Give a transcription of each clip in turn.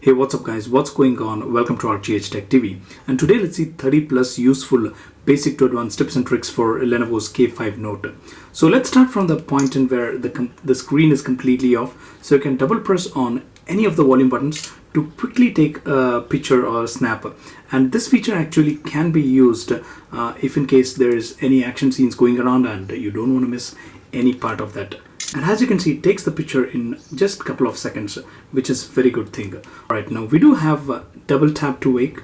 Hey, what's up guys? What's going on? Welcome to RGHtechTv. And today let's see 30 plus useful basic to advanced tips and tricks for Lenovo's K5 Note. So let's start from the point in where the screen is completely off. So you can double press on any of the volume buttons to quickly take a picture or a snap. And this feature actually can be used if in case there is any action scenes going around and you don't want to miss any part of that. And as you can see, it takes the picture in just a couple of seconds, which is a very good thing. Alright, now we do have double tap to wake,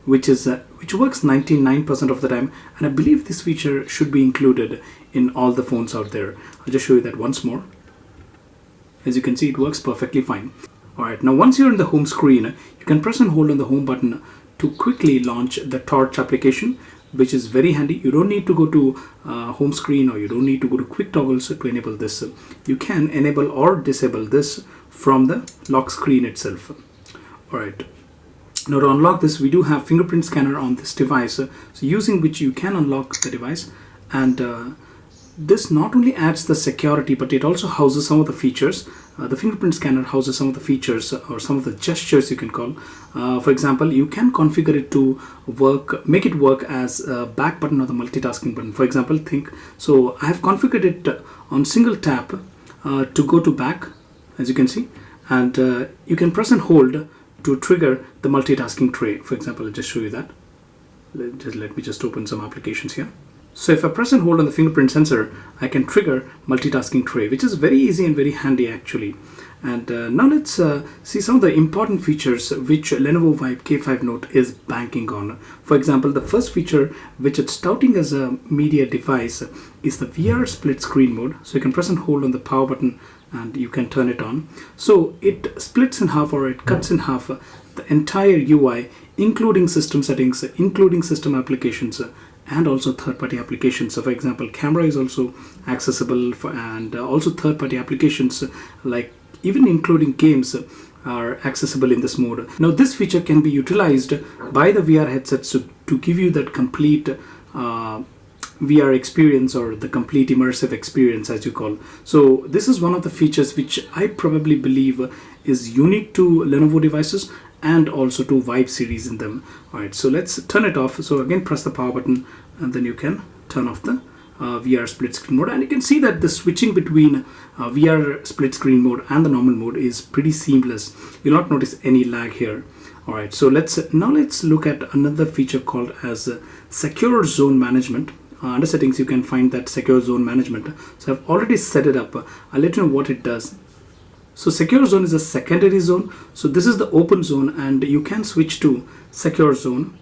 which works 99% of the time, and I believe this feature should be included in all the phones out there. I'll just show you that once more. As you can see, it works perfectly fine. Alright, now once you're in the home screen, you can press and hold on the home button to quickly launch the Torch application, which is very handy. You don't need to go to home screen, or you don't need to go to quick toggles to enable this. You can enable or disable this from the lock screen itself. Alright, now to unlock this, we do have fingerprint scanner on this device, so using which you can unlock the device. And this not only adds the security, but it also houses some of the features. The fingerprint scanner houses some of the features or some of the gestures you can call. For example, you can configure it to make it work as a back button or the multitasking button. For example, so I have configured it on single tap to go to back, as you can see, and you can press and hold to trigger the multitasking tray. For example, I'll just show you that. Let me just open some applications here. So if I press and hold on the fingerprint sensor, I can trigger multitasking tray, which is very easy and very handy actually. And now let's see some of the important features which Lenovo Vibe K5 Note is banking on. For example, the first feature which it's touting as a media device is the VR split screen mode. So you can press and hold on the power button and you can turn it on. So it splits in half, or it cuts in half the entire UI, including system settings, including system applications, and also third-party applications. So for example, camera is also accessible and also third-party applications, like even including games, are accessible in this mode. Now this feature can be utilized by the VR headsets to give you that complete VR experience, or the complete immersive experience as you call. So this is one of the features which I probably believe is unique to Lenovo devices and also to Vibe series in them. Alright, so let's turn it off. So again, press the power button and then you can turn off the VR split screen mode, and you can see that the switching between VR split screen mode and the normal mode is pretty seamless. You'll not notice any lag here. Alright, so let's look at another feature called as secure zone management. Under settings you can find that secure zone management. So I've already set it up. I'll let you know what it does. So secure zone is a secondary zone. So this is the open zone, and you can switch to secure zone.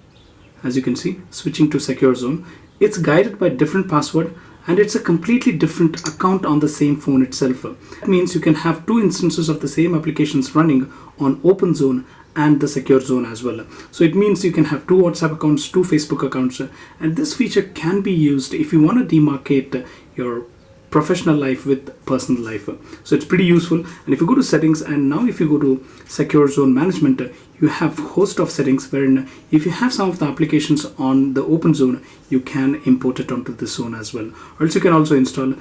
As you can see, switching to secure zone, it's guided by different password, and it's a completely different account on the same phone itself. That means you can have two instances of the same applications running on open zone and the secure zone as well. So it means you can have two WhatsApp accounts, two Facebook accounts, and this feature can be used if you want to demarcate your professional life with personal life. So it's pretty useful. And if you go to settings, and now if you go to secure zone management, you have host of settings wherein if you have some of the applications on the open zone, you can import it onto this zone as well. Or else you can also install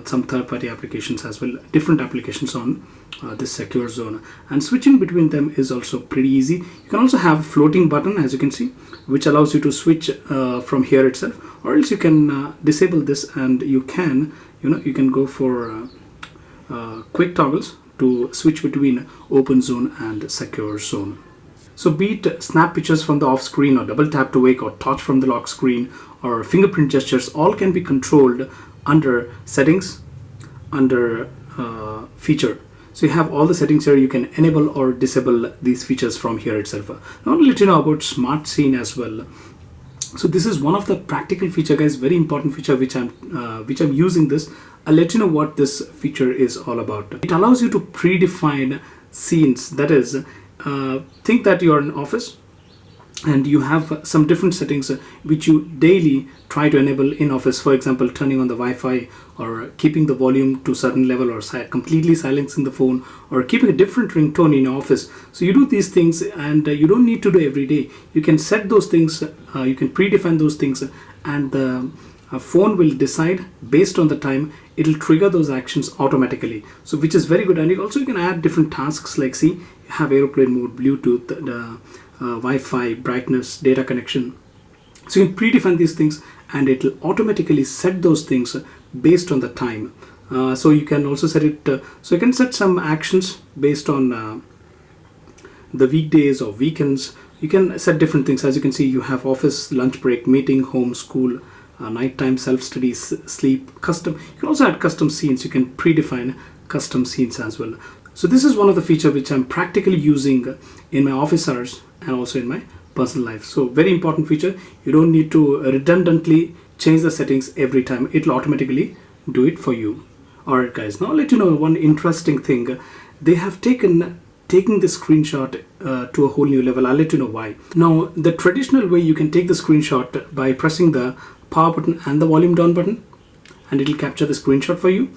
some third-party applications as well, different applications on this secure zone. And switching between them is also pretty easy. You can also have a floating button, as you can see, which allows you to switch from here itself. Or else you can disable this, and you can go for quick toggles to switch between open zone and secure zone. So be it snap pictures from the off screen, or double tap to wake, or touch from the lock screen, or fingerprint gestures, all can be controlled under settings, under feature. So you have all the settings here. You can enable or disable these features from here itself. Now I'll let you know about Smart Scene as well. So this is one of the practical feature, guys, very important feature which I'm using this. I'll let you know what this feature is all about. It allows you to predefine scenes. That is, think that you're in office and you have some different settings which you daily try to enable in office. For example, turning on the Wi-Fi, or keeping the volume to a certain level, or completely silencing the phone, or keeping a different ringtone in your office. So you do these things, and you don't need to do every day. You can set those things, you can predefine those things, and the a phone will decide based on the time. It'll trigger those actions automatically, so which is very good. And you can add different tasks, like see, you have airplane mode, Bluetooth, the Wi-Fi, brightness, data connection. So you can predefine these things and it will automatically set those things based on the time. So you can also set it, so you can set some actions based on the weekdays or weekends. You can set different things. As you can see, you have office, lunch break, meeting, home, school, nighttime, self-study, sleep, custom. You can also add custom scenes. You can predefine custom scenes as well. So this is one of the features which I'm practically using in my office hours and also in my personal life. So very important feature. You don't need to redundantly change the settings every time. It'll automatically do it for you. Alright guys, now I'll let you know one interesting thing. They have taking the screenshot to a whole new level. I'll let you know why. Now, the traditional way, you can take the screenshot by pressing the power button and the volume down button, and it'll capture the screenshot for you.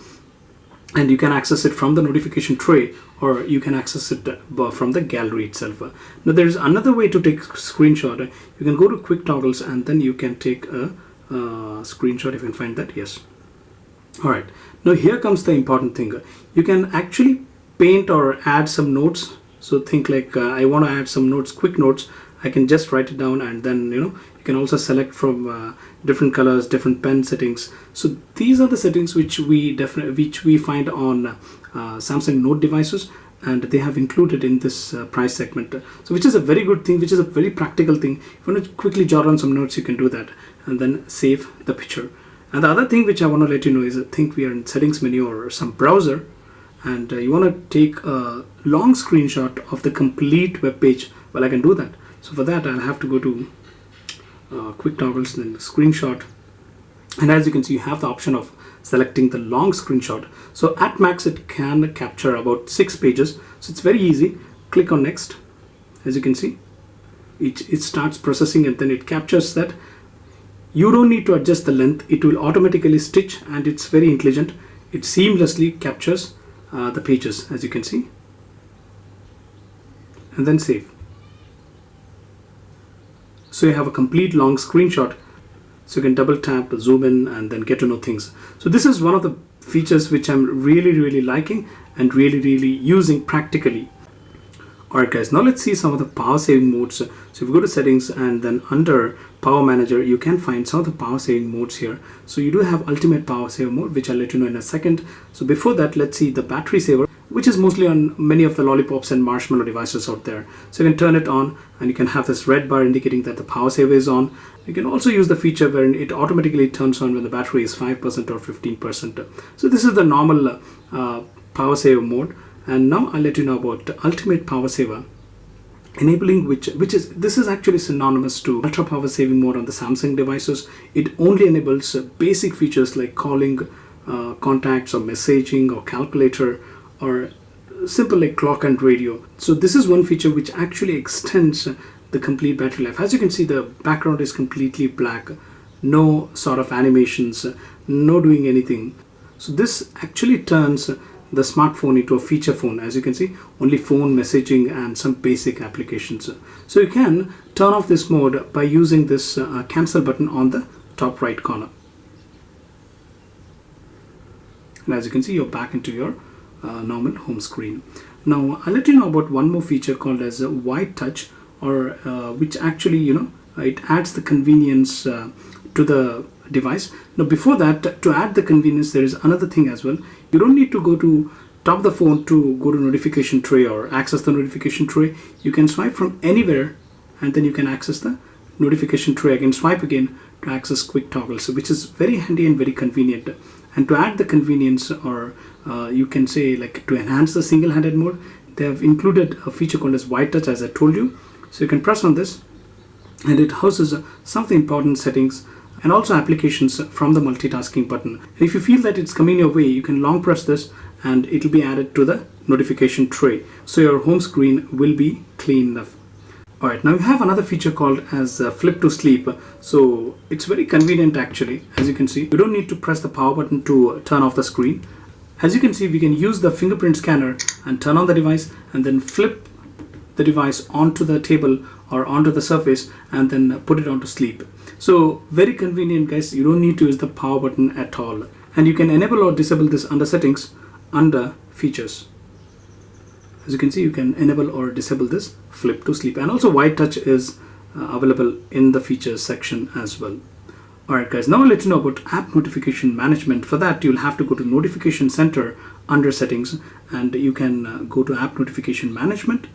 And you can access it from the notification tray, or you can access it from the gallery itself. Now, there is another way to take a screenshot. You can go to quick toggles and then you can take a screenshot if you can find that. Yes. Alright. Now, here comes the important thing. You can actually paint or add some notes. So think like I want to add some notes, quick notes. I can just write it down, and then you can also select from different colors, different pen settings. So these are the settings which we find on Samsung Note devices, and they have included in this price segment. So which is a very good thing, which is a very practical thing. If you want to quickly jot on some notes, you can do that and then save the picture. And the other thing which I want to let you know is, I think we are in settings menu or some browser, and you want to take a long screenshot of the complete web page. Well, I can do that. So for that, I'll have to go to quick toggles, then screenshot. And as you can see, you have the option of selecting the long screenshot. So at max, it can capture about 6 pages. So it's very easy. Click on next. As you can see, it starts processing and then it captures that. You don't need to adjust the length. It will automatically stitch, and it's very intelligent. It seamlessly captures the pages, as you can see, and then save. So you have a complete long screenshot. So you can double tap, zoom in, and then get to know things. So this is one of the features which I'm really liking and really using practically. Alright guys, now let's see some of the power saving modes. So if you go to settings and then under power manager, you can find some of the power saving modes here. So you do have ultimate power saver mode, which I'll let you know in a second. So before that, let's see the battery saver, which is mostly on many of the lollipops and marshmallow devices out there. So you can turn it on and you can have this red bar indicating that the power saver is on. You can also use the feature wherein it automatically turns on when the battery is 5% or 15%. So this is the normal power saver mode. And now I'll let you know about the ultimate power saver, enabling this is actually synonymous to ultra power saving mode on the Samsung devices. It only enables basic features like calling, contacts, or messaging, or calculator, or simple like clock and radio. So this is one feature which actually extends the complete battery life. As you can see, the background is completely black, no sort of animations, no doing anything. So this actually turns the smartphone into a feature phone. As you can see, only phone, messaging, and some basic applications. So you can turn off this mode by using this cancel button on the top right corner. And as you can see, you're back into your normal home screen. Now I'll let you know about one more feature called as a white touch, or which actually it adds the convenience to the device. Now before that, to add the convenience, there is another thing as well. You don't need to go to top of the phone to go to notification tray or access the notification tray. You can swipe from anywhere and then you can access the notification tray. Again, swipe again to access quick toggles, which is very handy and very convenient. And to add the convenience, or you can say like to enhance the single-handed mode, they have included a feature called as white touch, as I told you. So you can press on this and it houses some of the important settings and also applications from the multitasking button. And if you feel that it's coming your way, you can long press this and it will be added to the notification tray. So your home screen will be clean enough. Alright, now you have another feature called as flip to sleep. So it's very convenient actually. As you can see, you don't need to press the power button to turn off the screen. As you can see, we can use the fingerprint scanner and turn on the device and then flip the device onto the table or onto the surface and then put it onto sleep. So very convenient, guys. You don't need to use the power button at all. And you can enable or disable this under settings, under features. As you can see, you can enable or disable this flip to sleep. And also white touch is available in the features section as well. Alright guys, now I'll let you know about app notification management. For that, you'll have to go to notification center under settings, and you can go to app notification management.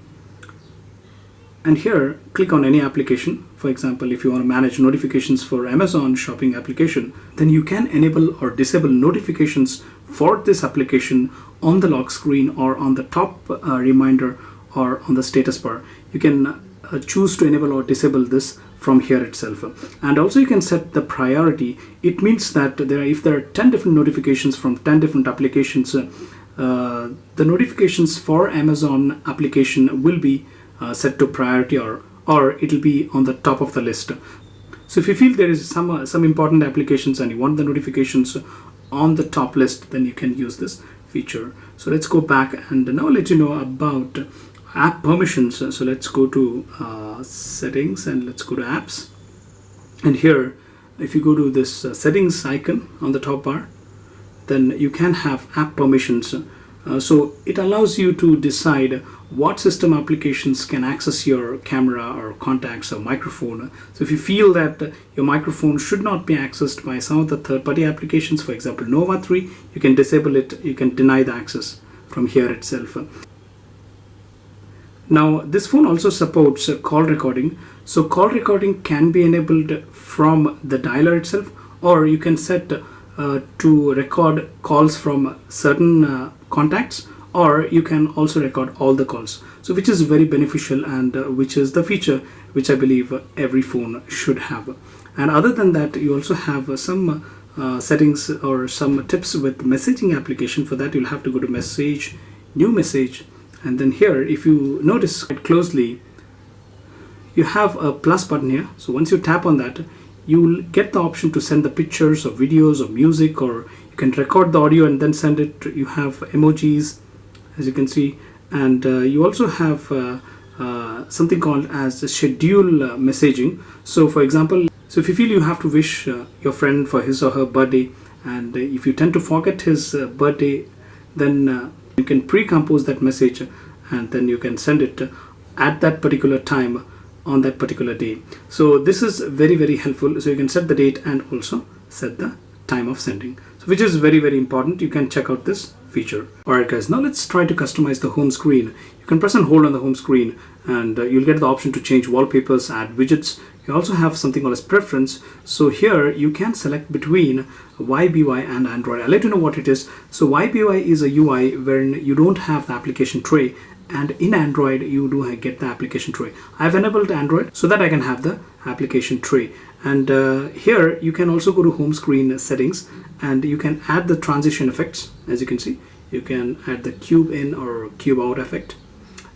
And here, click on any application. For example, if you want to manage notifications for Amazon shopping application, then you can enable or disable notifications for this application on the lock screen or on the top reminder or on the status bar. You can choose to enable or disable this from here itself. And also you can set the priority. It means that if there are 10 different notifications from 10 different applications, the notifications for Amazon application will be set to priority, or it will be on the top of the list. So if you feel there is some important applications and you want the notifications on the top list, then you can use this feature. So let's go back and now I'll let you know about app permissions. So let's go to settings and let's go to apps. And here, if you go to this settings icon on the top bar, then you can have app permissions. So it allows you to decide what system applications can access your camera or contacts or microphone. So if you feel that your microphone should not be accessed by some of the third-party applications, for example Nova 3, you can disable it, you can deny the access from here itself. Now this phone also supports call recording. So call recording can be enabled from the dialer itself, or you can set to record calls from certain contacts, or you can also record all the calls. So which is very beneficial, and which is the feature which I believe every phone should have. And other than that, you also have some settings or some tips with messaging application. For that, you'll have to go to message, new message, and then here, if you notice quite closely, you have a plus button here. So once you tap on that, you will get the option to send the pictures or videos or music, or you can record the audio and then send it. You have emojis, as you can see, and you also have something called as schedule messaging. So for example, so if you feel you have to wish your friend for his or her birthday, and if you tend to forget his birthday, then you can pre-compose that message and then you can send it at that particular time on that particular day. So this is very, very helpful. So you can set the date and also set the time of sending, so which is very, very important. You can check out this feature. Alright guys, now let's try to customize the home screen. You can press and hold on the home screen and you'll get the option to change wallpapers, add widgets. You also have something called as preference. So here you can select between YBY and Android. I'll let you know what it is. So YBY is a UI wherein you don't have the application tray, and in Android you do get the application tray. I've enabled Android so that I can have the application tray. And here you can also go to home screen settings and you can add the transition effects. As you can see, you can add the cube in or cube out effect,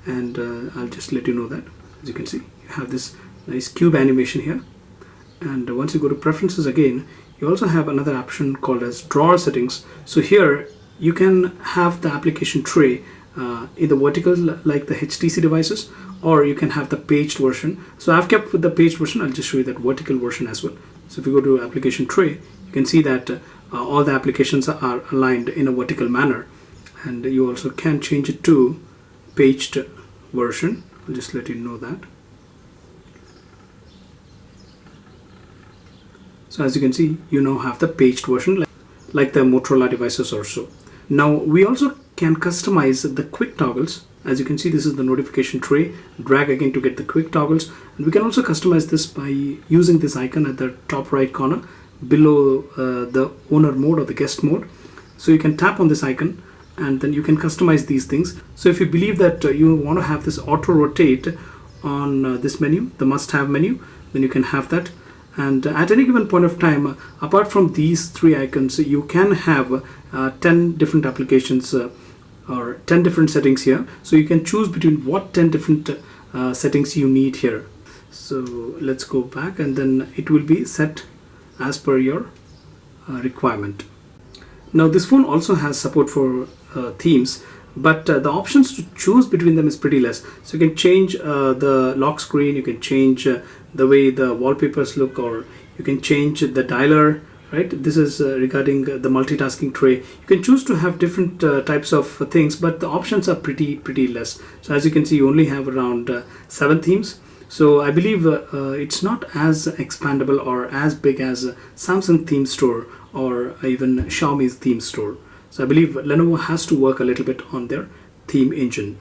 and I'll just let you know that. As you can see, you have this nice cube animation here. And once you go to preferences again, you also have another option called as drawer settings. So here you can have the application tray in the vertical like the HTC devices, or you can have the paged version. So I've kept with the paged version. I'll just show you that vertical version as well. So if you go to application tray, you can see that all the applications are aligned in a vertical manner, and you also can change it to paged version. I'll just let you know that. So as you can see, you now have the paged version like the Motorola devices or so. Now we also can customize the quick toggles. As you can see, this is the notification tray. Drag again to get the quick toggles, and we can also customize this by using this icon at the top right corner below the owner mode or the guest mode. So you can tap on this icon and then you can customize these things. So if you believe that you want to have this auto rotate on this menu, the must-have menu, then you can have that. And at any given point of time, apart from these three icons, you can have 10 different applications or 10 different settings here. So you can choose between what 10 different settings you need here. So let's go back, and then it will be set as per your requirement. Now this phone also has support for themes, but the options to choose between them is pretty less. So you can change the lock screen, you can change the way the wallpapers look, or You can change the dialer, right? This is regarding the multitasking tray. You can choose to have different types of things, but the options are pretty less. So as you can see, you only have around 7 themes. So I believe it's not as expandable or as big as Samsung theme store or even Xiaomi's theme store. So I believe Lenovo has to work a little bit on their theme engine.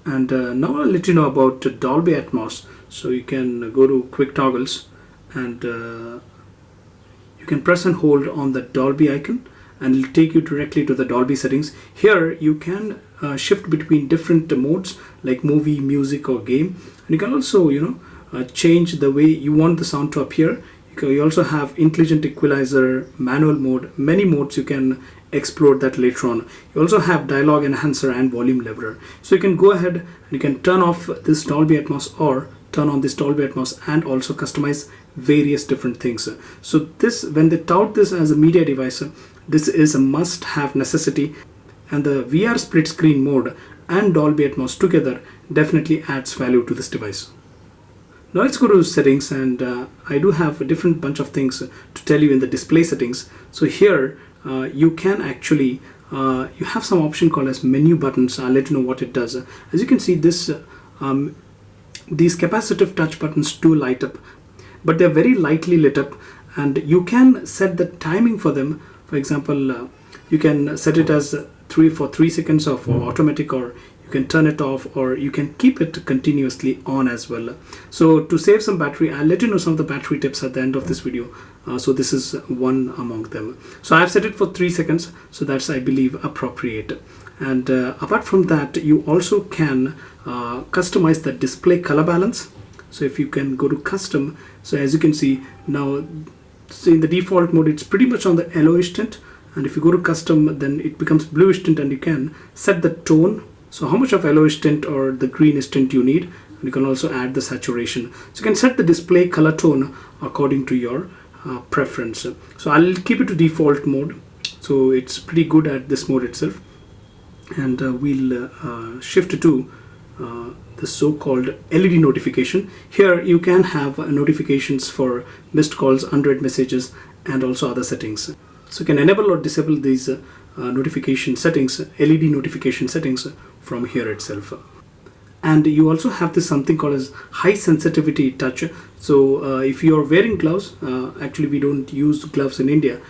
And now I'll let you know about Dolby Atmos. So you can go to quick toggles, and you can press and hold on the Dolby icon, and it'll take you directly to the Dolby settings. Here you can shift between different modes like movie, music, or game, and you can also change the way you want the sound to appear. You also have intelligent equalizer, manual mode, many modes. You can explore that later on. You also have dialogue enhancer and volume leveler. So you can go ahead and you can turn off this Dolby Atmos or turn on this Dolby Atmos and also customize various different things. So this, when they tout this as a media device, this is a must-have necessity, and the VR split screen mode and Dolby Atmos together definitely adds value to this device. Now let's go to settings, and I do have a different bunch of things to tell you in the display settings. So here you can actually you have some option called as menu buttons. I'll let you know what it does. As you can see, this these capacitive touch buttons do light up, but they're very lightly lit up, and you can set the timing for them. For example, you can set it as 3 seconds or for automatic, or you can turn it off, or you can keep it continuously on as well. So to save some battery, I'll let you know some of the battery tips at the end of this video. So this is one among them. So I've set it for 3 seconds, so that's, I believe, appropriate. And apart from that, you also can customize the display color balance. So if you can go to custom, so as you can see now, so in the default mode it's pretty much on the yellowish tint, and if you go to custom, then it becomes bluish tint, and you can set the tone, so how much of yellowish tint or the greenish tint you need, and you can also add the saturation. So you can set the display color tone according to your preference. So I'll keep it to default mode, so it's pretty good at this mode itself. And we'll shift to the so-called LED notification. Here you can have notifications for missed calls, unread messages, and also other settings. So you can enable or disable these notification settings, LED notification settings, from here itself. And you also have this something called as high sensitivity touch. So if you're wearing gloves, actually we don't use gloves in India.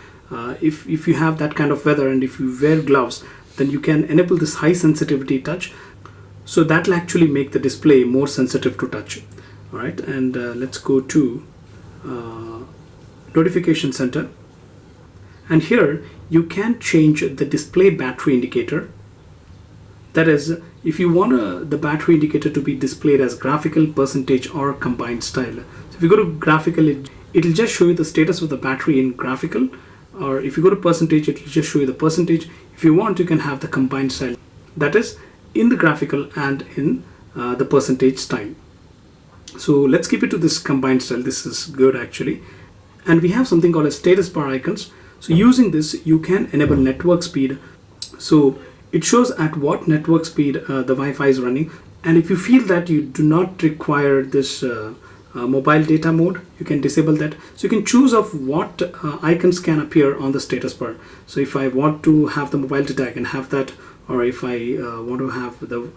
If you have that kind of weather and if you wear gloves, then you can enable this high sensitivity touch. So that will actually make the display more sensitive to touch. All right, and let's go to notification center. And here you can change the display battery indicator. That is, if you want the battery indicator to be displayed as graphical, percentage, or combined style. So if you go to graphical, it'll just show you the status of the battery in graphical, or if you go to percentage, it'll just show you the percentage. If you want, you can have the combined style, that is in the graphical and in the percentage style. So let's keep it to this combined style. This is good actually. And we have something called as status bar icons. So using this, you can enable network speed. So it shows at what network speed the Wi-Fi is running. And if you feel that you do not require this mobile data mode, you can disable that. So you can choose of what icons can appear on the status bar. So if I want to have the mobile data, I can have that. Or if I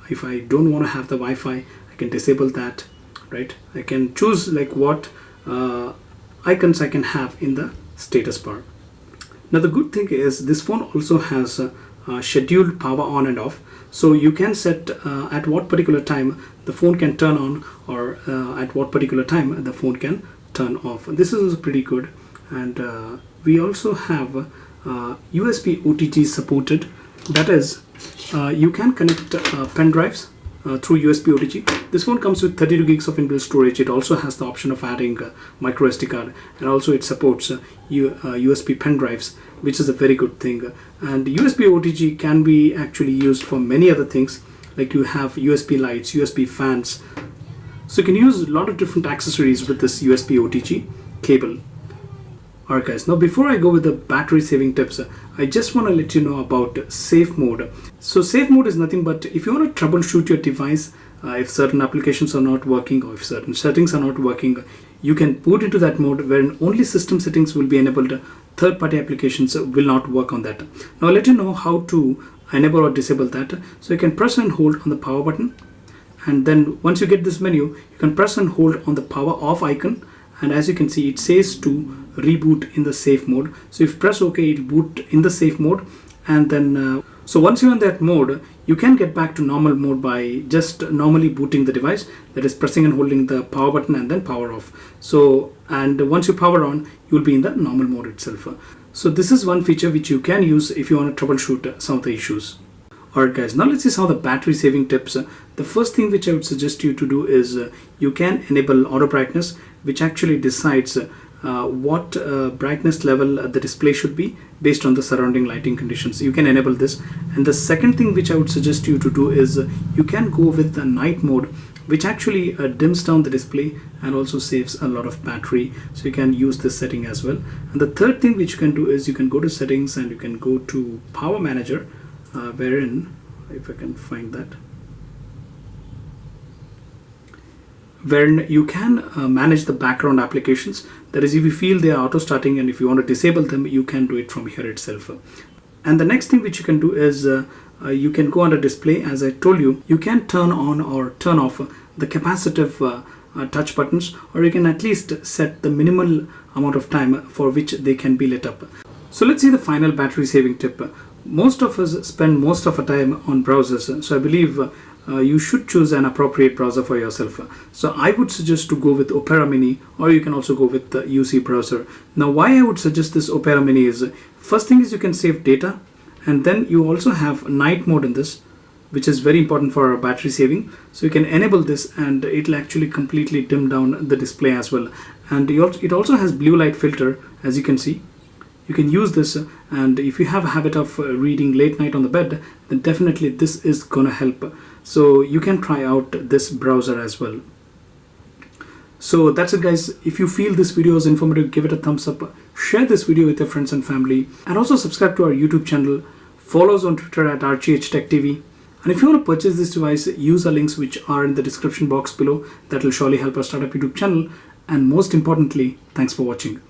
if I don't want to have the Wi-Fi, I can disable that, right? I can choose like what icons I can have in the status bar. Now the good thing is this phone also has scheduled power on and off. So you can set at what particular time the phone can turn on, or at what particular time the phone can turn off. This is pretty good. And we also have USB OTG supported. That is, you can connect pen drives through USB OTG. This phone comes with 32 gigs of inbuilt storage. It also has the option of adding micro SD card, and also it supports USB pen drives, which is a very good thing. And USB OTG can be actually used for many other things, like you have USB lights, USB fans. So you can use a lot of different accessories with this USB OTG cable. Alright guys, now before I go with the battery saving tips, I just want to let you know about safe mode. So safe mode is nothing but if you want to troubleshoot your device, if certain applications are not working or if certain settings are not working, you can boot into that mode wherein only system settings will be enabled. Third-party applications will not work on that. Now I'll let you know how to enable or disable that. So you can press and hold on the power button, and then once you get this menu, you can press and hold on the power off icon, and as you can see, it says to reboot in the safe mode. So if you press OK, it'll boot in the safe mode, and then so once you're in that mode, you can get back to normal mode by just normally booting the device, that is pressing and holding the power button and then power off. So, and once you power on, you'll be in the normal mode itself. So this is one feature which you can use if you want to troubleshoot some of the issues. Alright guys, now let's see some of the battery saving tips. The first thing which I would suggest you to do is you can enable auto brightness, which actually decides what brightness level the display should be based on the surrounding lighting conditions. You can enable this. And the second thing which I would suggest you to do is you can go with the night mode, which actually dims down the display and also saves a lot of battery. So you can use this setting as well. And the third thing which you can do is you can go to settings and you can go to power manager, wherein, if I can find that, wherein you can manage the background applications. That is, if you feel they are auto starting and if you want to disable them, you can do it from here itself. And the next thing which you can do is you can go under display. As I told you, you can turn on or turn off the capacitive touch buttons, or you can at least set the minimal amount of time for which they can be lit up. So let's see the final battery saving tip. Most of us spend most of our time on browsers, so I believe you should choose an appropriate browser for yourself. So I would suggest to go with Opera Mini, or you can also go with the UC browser. Now why I would suggest this Opera Mini is, first thing is you can save data, and then you also have night mode in this, which is very important for battery saving. So you can enable this and it'll actually completely dim down the display as well. And it also has blue light filter, as you can see. You can use this, and if you have a habit of reading late night on the bed, then definitely this is gonna help. So you can try out this browser as well. So that's it guys. If you feel this video is informative, give it a thumbs up, share this video with your friends and family, and also subscribe to our YouTube channel. Follow us on Twitter at RGHtechTv. And if you want to purchase this device, use our links which are in the description box below. That will surely help us start up YouTube channel. And most importantly, thanks for watching.